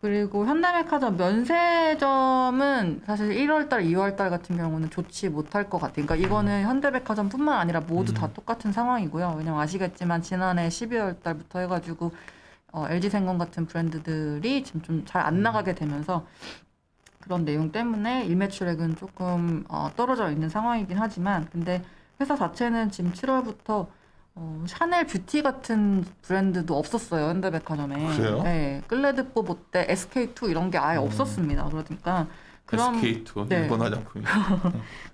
그리고 현대백화점 면세점은 사실 1월달, 2월달 같은 경우는 좋지 못할 것 같아요. 그러니까 이거는 현대백화점뿐만 아니라 모두 다 똑같은 상황이고요. 왜냐면 아시겠지만 지난해 12월달부터 해가지고 LG생건 같은 브랜드들이 지금 좀 잘 안 나가게 되면서 그런 내용 때문에 일매출액은 조금 떨어져 있는 상황이긴 하지만 근데 회사 자체는 지금 7월부터 샤넬 뷰티 같은 브랜드도 없었어요, 현대백화점에. 그래요? 네, 클레드뽀 롯데 SK2 이런 게 아예 없었습니다. 그러니까 그런 SK2 네. 일본 화장품이.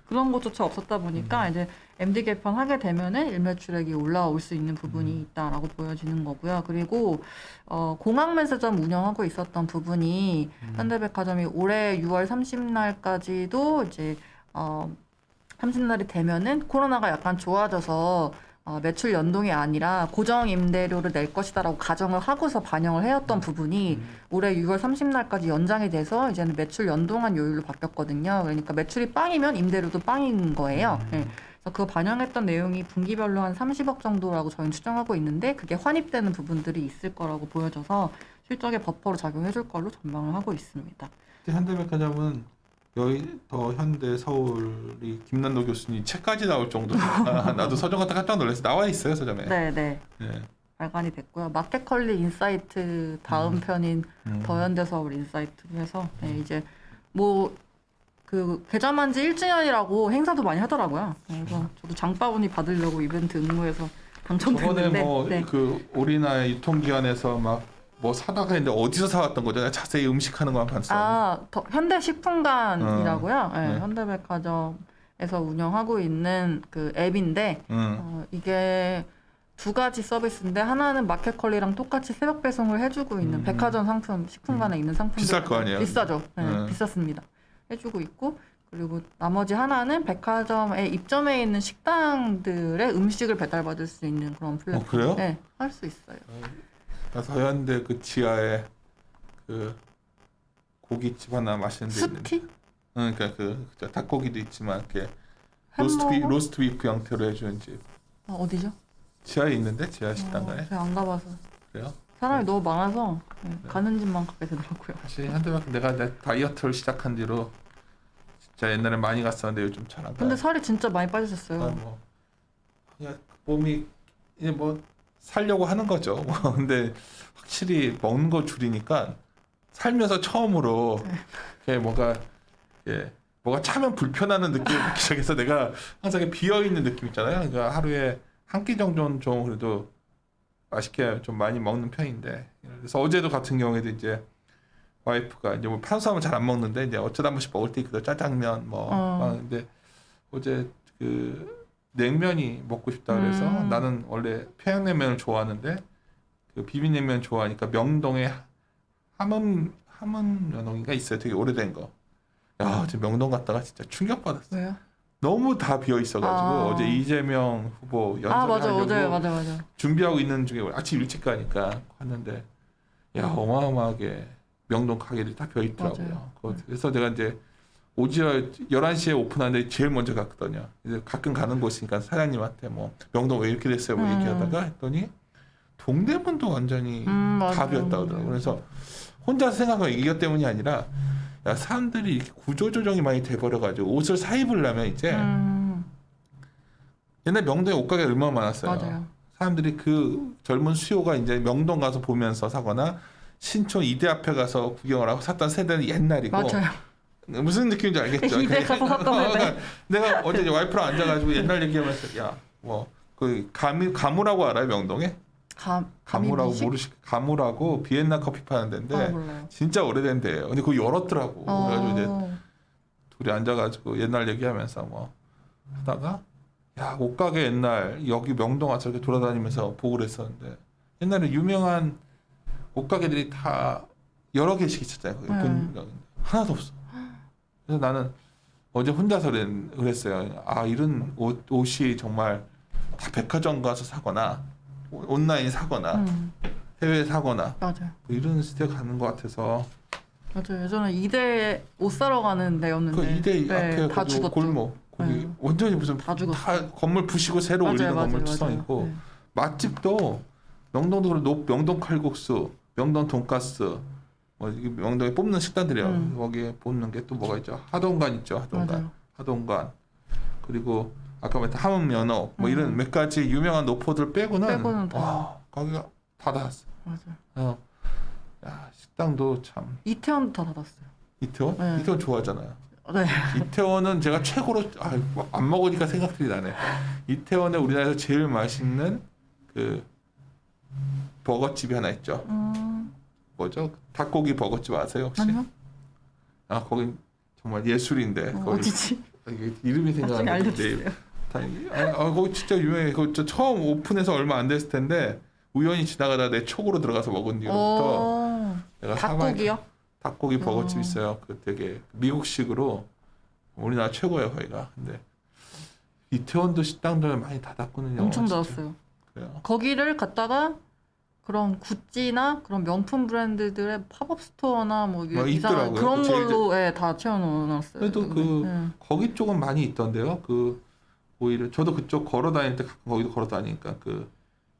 그런 것조차 없었다 보니까 이제 MD 개편하게 되면은 일매출액이 올라올 수 있는 부분이 있다라고 보여지는 거고요. 그리고 공항 면세점 운영하고 있었던 부분이 현대백화점이 올해 6월 30날까지도 이제 30날이 되면은 코로나가 약간 좋아져서 매출 연동이 아니라 고정 임대료를 낼 것이다라고 가정을 하고서 반영을 해왔던 부분이 올해 6월 30날까지 연장이 돼서 이제는 매출 연동한 요율로 바뀌었거든요. 그러니까 매출이 빵이면 임대료도 빵인 거예요. 네. 그래서 그거 반영했던 내용이 분기별로 한 30억 정도라고 저희는 추정하고 있는데 그게 환입되는 부분들이 있을 거라고 보여져서 실적에 버퍼로 작용해줄 걸로 전망을 하고 있습니다. 현대백화점은 더 현대 서울이 김난도 교수님 책까지 나올 정도니까 나도 서점 갔다 깜짝 놀랐어. 나와 있어요 서점에. 네. 네. 발간이 됐고요. 마켓컬리 인사이트 다음 편인 더 현대 서울 인사이트로 해서 이제 뭐 그 개점한 지 1주년이라고 행사도 많이 하더라고요. 그래서 저도 장바구니 받으려고 이벤트 응모해서 당첨됐는데 저번에 뭐 그 우리나라 유통기관에서 막 뭐 사다가 했는데 어디서 사왔던 거죠? 내가 자세히 음식하는 것만 봤어요. 더 현대식품관이라고요. 네. 현대백화점에서 운영하고 있는 그 앱인데 이게 두 가지 서비스인데 하나는 마켓컬리랑 똑같이 새벽 배송을 해주고 있는 백화점 상품, 식품관에 있는 상품들 비쌀 거 아니에요? 비싸죠. 네, 비쌌습니다. 해주고 있고 그리고 나머지 하나는 백화점에 입점해 있는 식당들의 음식을 배달받을 수 있는 그런 플랫폼. 그래요? 네, 할 수 있어요. 서현대 그 지하에 그 고깃집 하나 맛있는 데 있는데. 스티? 그러니까 그 닭고기도 있지만 이렇게 햄버거? 로스트 비프 형태로 해주는 집. 어디죠? 지하에 있는데 지하 식당가에. 제가 안 가봐서. 그래요? 사람이 너무 많아서 가는 집만 가게 되더라고요. 사실 한때만 내가 내 다이어트를 시작한 뒤로 진짜 옛날에 많이 갔었는데 요즘 잘 안 가. 근데 살이 진짜 많이 빠지셨어요. 뭐 그냥 몸이 이제 뭐 살려고 하는 거죠. 뭐 근데 확실히 먹는 거 줄이니까 살면서 처음으로 이게 뭐가 차면 불편하는 느낌을 받기 시작해서 내가 항상 비어 있는 느낌 있잖아요. 그러니까 하루에 한 끼 정도는 좀 그래도 맛있게 좀 많이 먹는 편인데, 그래서 어제도 같은 경우에도 이제 와이프가 이제 뭐 탄수화물 잘 안 먹는데 이제 어쩌다 한 번씩 먹을 때 있거든. 짜장면 근데 어제 그 냉면이 먹고 싶다 그래서 나는 원래 평양냉면을 좋아하는데 그 비빔냉면 좋아하니까 명동에 함흥면허인가 있어요. 되게 오래된 거. 야, 저 명동 갔다가 진짜 충격받았어. 왜요? 너무 다 비어 있어가지고 어제 이재명 후보 맞아. 연설하려고 맞아. 준비하고 있는 중에 아침 일찍 가니까 갔는데 야 어마어마하게 명동 가게들이 다 비어 있더라고요. 그래서 제가 이제 오지랖 11시에 오픈하는데 제일 먼저 갔거든요. 이제 가끔 가는 곳이니까 사장님한테 뭐 명동 왜 이렇게 됐어요? 뭐 얘기하다가 했더니 동대문도 완전히 다 비었다 그러더라고요. 그래서 혼자 생각하면 이것 때문이 아니라 야, 사람들이 이렇게 구조조정이 많이 돼버려가지고 옷을 사 입으려면 이제 옛날 명동에 옷가게 얼마나 많았어요. 맞아요. 사람들이 그 젊은 수요가 이제 명동 가서 보면서 사거나 신촌 이대 앞에 가서 구경을 하고 샀던 세대는 옛날이고 맞아요. 무슨 느낌인지 알겠죠? 이대 가서 샀던 세대. 내가 어제 이제 와이프랑 앉아가지고 옛날 얘기하면서 야 뭐 그 가무라고 알아요 명동에? 가무라고 가무라고 비엔나 커피 파는 데인데 몰라요. 진짜 오래된 데예요. 근데 그거 열었더라고. 그래가지고 이제 둘이 앉아가지고 옛날 얘기하면서 뭐 하다가 야 옷가게 옛날 여기 명동 와서 이렇게 돌아다니면서 보고 그랬었는데 옛날에 유명한 옷가게들이 다 여러 개씩 있었잖아요. 하나도 없어. 그래서 나는 어제 혼자서 그랬어요. 아 이런 옷이 정말 다 백화점 가서 사거나 온라인 사거나 해외 사거나 맞아요. 뭐 이런 시대 가는 것 같아서. 맞아요. 예전에 이대 옷 사러 가는 데였는데 그 이대 앞에 다 죽었죠. 골목 거기 완전히 무슨 다 죽었어. 다 건물 부시고 새로 올리는 건물 투성 있고 맛집도 명동도 그렇고 명동 칼국수, 명동 돈가스 뭐 이게 명동에 뽑는 식당들이에요. 거기에 뽑는 게 또 뭐가 있죠? 하동관 있죠. 하동관 그리고 아까 말했던 함흥면허 뭐 이런 몇 가지 유명한 노포들 빼고는 다 거기가 다 닫았어. 맞아요. 야 식당도 참. 이태원도 다 닫았어요. 이태원? 네. 이태원 좋아하잖아요. 네. 이태원은 제가 최고로 안 먹으니까 생각들이 나네. 이태원에 우리나라에서 제일 맛있는 그 버거집이 하나 있죠. 뭐죠? 닭고기 버거집 아세요 혹시? 아니요. 아 거긴 정말 예술인데. 어디지? 이게 이름이 생각 안 나중에 나는데. 알려주세요. 거기 진짜 유명해. 그거 처음 오픈해서 얼마 안 됐을 텐데 우연히 지나가다 내 촉으로 들어가서 먹은 뒤로부터 내가 닭고기요? 닭고기 버거집 있어요. 그 되게 미국식으로 우리나라 최고예요 거기가. 근데 이태원도 식당들 많이 닫았거든요. 엄청 진짜. 닫았어요. 그래요. 거기를 갔다가 그런 구찌나 그런 명품 브랜드들의 팝업 스토어나 뭐 이상한 그런 걸로 다 채워놓았어요. 그래도 거기 쪽은 많이 있던데요. 그 오히려 저도 그쪽 걸어 다닐 때 가끔 거기도 걸어 다니니까 그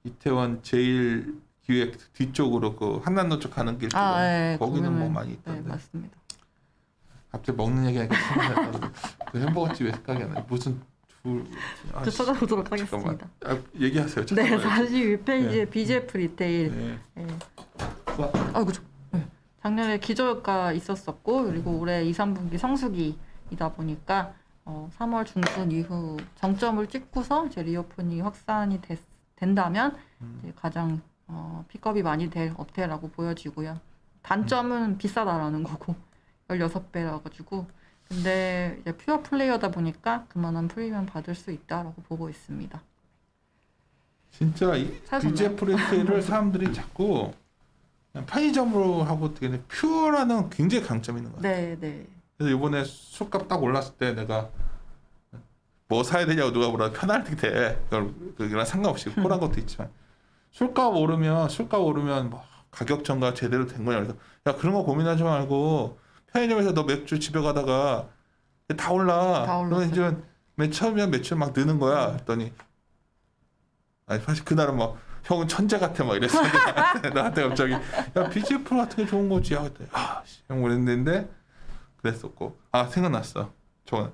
이태원 제일 기획 뒤쪽으로 그 한남로 쪽 가는 길 쪽은 거기는 뭐 많이 있던데. 네, 맞습니다. 갑자기 먹는 얘기하니까 생각났다. 그 햄버거집에 생각이 안 나. 무슨 저 찾아보도록 하겠습니다. 얘기하세요. 네, 41페이지에 BGF 리테일. 아이고 작년에 기저효과 있었었고 그리고 올해 2, 3분기 성수기이다 보니까 3월 중순 이후 정점을 찍고서 이제 리오픈이 확산이 된다면 이제 가장 픽업이 많이 될 업태라고 보여지고요. 단점은 비싸다라는 거고 16배라 가지고 근데 이제 퓨어 플레이어다 보니까 그만한 프리미엄 받을 수 있다라고 보고 있습니다. 진짜 이 BGF 리테일을 사람들이 자꾸 편의점으로 하고 되게 퓨어라는 굉장히 강점이 있는 것 같아요. 네. 그래서 이번에 술값 딱 올랐을 때 내가 뭐 사야 되냐고 누가 물어도 편할 때 그거랑 상관없이 콜한 것도 있지만 술값 오르면 뭐 가격 전가 제대로 된 거냐 그래서 야 그런 거 고민하지 말고 편의점에서 너 맥주 집에 가다가 다 올라. 그러면 이제 맨 처음이면 매출 막 느는 거야. 했더니 아니 사실 그날은 막 형은 천재 같아 막 이랬어. 나한테 갑자기 야 BGF 같은 게 좋은 거지. 야 그때 형 그랬는데 그랬었고 생각났어. 저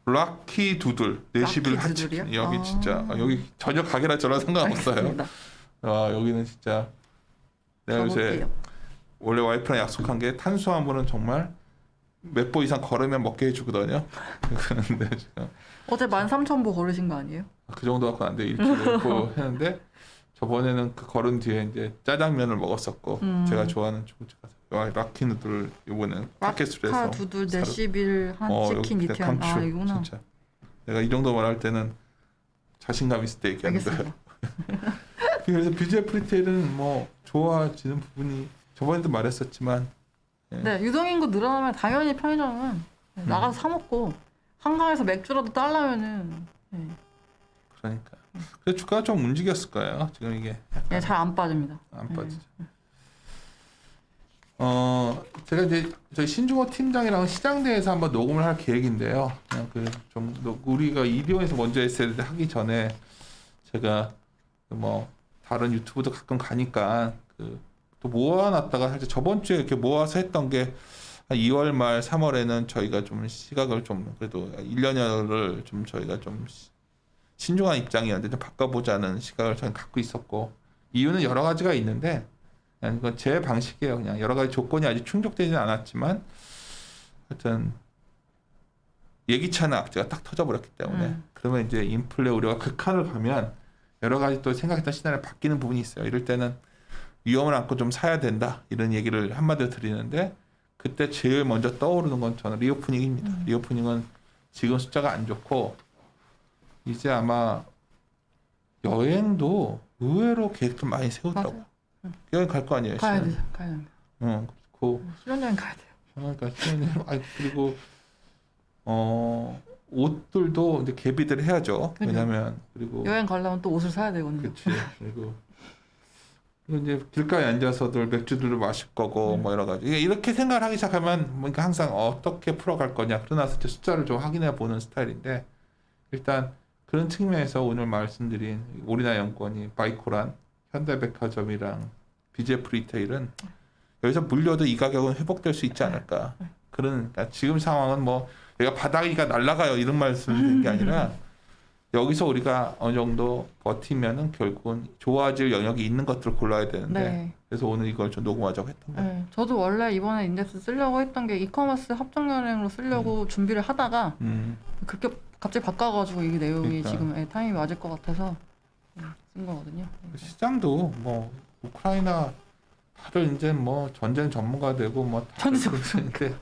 락키 두들 4시빌 락키 한 두들이요? 치킨 여기 진짜 여기 전혀 가게라 저랑 상관없어요. 알겠습니다. 여기는 진짜 내가 요새 가볼게요. 원래 와이프랑 약속한 게 탄수화물은 정말 몇 보 이상 걸으면 먹게 해주거든요. 근데 지금 어제 13,000보 걸으신 거 아니에요? 그 정도 갖고 안 돼. 일주일에 보 했는데 저번에는 그 걸은 뒤에 이제 짜장면을 먹었었고 제가 좋아하는 중국집 가서 락키 누들 이번엔 팟캐스트로 해서 락카 두들 4시빌 한 치킨 그때 리트한 강추, 이구나. 진짜 내가 이 정도 말할 때는 자신감 있을 때 얘기하는 거예요. 알겠습니다. 그래서 BGF 리테일은 뭐 좋아지는 부분이 저번에도 말했었지만 네, 유동인구 늘어나면 당연히 편의점은 나가서 사 먹고 한강에서 맥주라도 딸라면은 그러니까 그래서 주가가 좀 움직였을 거예요. 지금 이게 약간 잘 안 빠집니다. 안 빠지죠. 제가 이제 저희 신중호 팀장이랑 시장대에서 한번 녹음을 할 계획인데요. 그냥 좀 우리가 이디오에서 먼저 했을 때 하기 전에 제가 뭐 다른 유튜브도 가끔 가니까 또 모아놨다가 사실 저번 주에 이렇게 모아서 했던 게 한 2월 말 3월에는 저희가 좀 시각을 좀 그래도 1년여를 좀 저희가 좀 신중한 입장이었는데 좀 바꿔보자는 시각을 저는 갖고 있었고 이유는 여러 가지가 있는데 그냥 이건 제 방식이에요. 그냥 여러 가지 조건이 아직 충족되지는 않았지만 하여튼 예기치 않은 악재가 딱 터져버렸기 때문에 그러면 이제 인플레 우려가 극한을 가면 여러 가지 또 생각했던 시나리오가 바뀌는 부분이 있어요. 이럴 때는 위험을 안고 좀 사야 된다 이런 얘기를 한마디로 드리는데 그때 제일 먼저 떠오르는 건 저는 리오프닝입니다. 리오프닝은 지금 숫자가 안 좋고 이제 아마 여행도 의외로 계획 좀 많이 세우더라고요. 여행 갈 거 아니에요. 가야 신혼. 되죠. 가야 됩니다. 신혼여행 가야 돼요. 그러니까 신혼여행 그리고 옷들도 이제 개비들 해야죠. 그죠. 왜냐면 그리고 여행 가려면 또 옷을 사야 되거든요. 그렇지. 그리고 이제 길가에 앉아서들 맥주들을 마실 거고 뭐 여러 가지 이렇게 생각을 하기 시작하면 뭔가 항상 어떻게 풀어갈 거냐 그러나서 이제 숫자를 좀 확인해 보는 스타일인데 일단 그런 측면에서 오늘 말씀드린 오리나 연구원이 바이코란 현대백화점이랑 BGF 리테일은 여기서 물려도 이 가격은 회복될 수 있지 않을까. 그러니까 지금 상황은 뭐 내가 바닥이가 날아가요 이런 말씀을 드리는 게 아니라 여기서 우리가 어느 정도 버티면은 결국은 좋아질 영역이 있는 것들을 골라야 되는데 네. 그래서 오늘 이걸 좀 녹음하자고 했던 거예요. 네. 저도 원래 이번에 인덱스 쓰려고 했던 게 이커머스 합정연행으로 쓰려고 준비를 하다가 그렇게 갑자기 바꿔가지고 이 내용이 그러니까. 지금 타임이 맞을 것 같아서 쓴 거거든요. 시장도 뭐 우크라이나 다들 이제 뭐 전쟁 전문가 되고 뭐 전쟁 전문가인데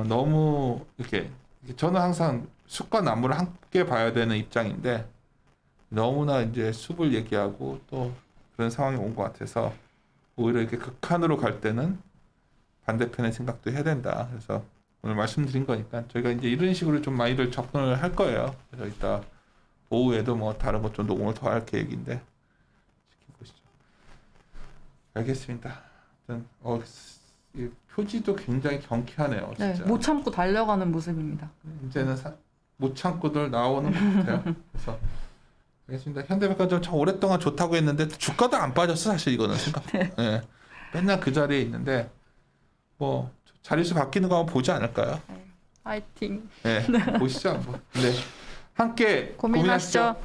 너무 이렇게 저는 항상 숲과 나무를 함께 봐야 되는 입장인데 너무나 이제 숲을 얘기하고 또 그런 상황이 온 것 같아서 오히려 이렇게 극한으로 갈 때는 반대편의 생각도 해야 된다. 그래서 오늘 말씀드린 거니까 저희가 이제 이런 식으로 좀 많이들 접근을 할 거예요. 그래서 이따 오후에도 뭐 다른 것 좀 녹음을 더 할 계획인데 지켜보시죠. 알겠습니다. 일단 이 표지도 굉장히 경쾌하네요. 네, 진짜. 못 참고 달려가는 모습입니다. 이제는 못 참고들 나오는 것 같아요. 그래서 알겠습니다. 현대백화점 참 오랫동안 좋다고 했는데 주가도 안 빠졌어 사실 이거는 생각. 네. 맨날 그 자리에 있는데 뭐 자릿수 바뀌는 거 한번 보지 않을까요? 파이팅. 네, 보시죠 한번. 네, 함께 고민하시죠.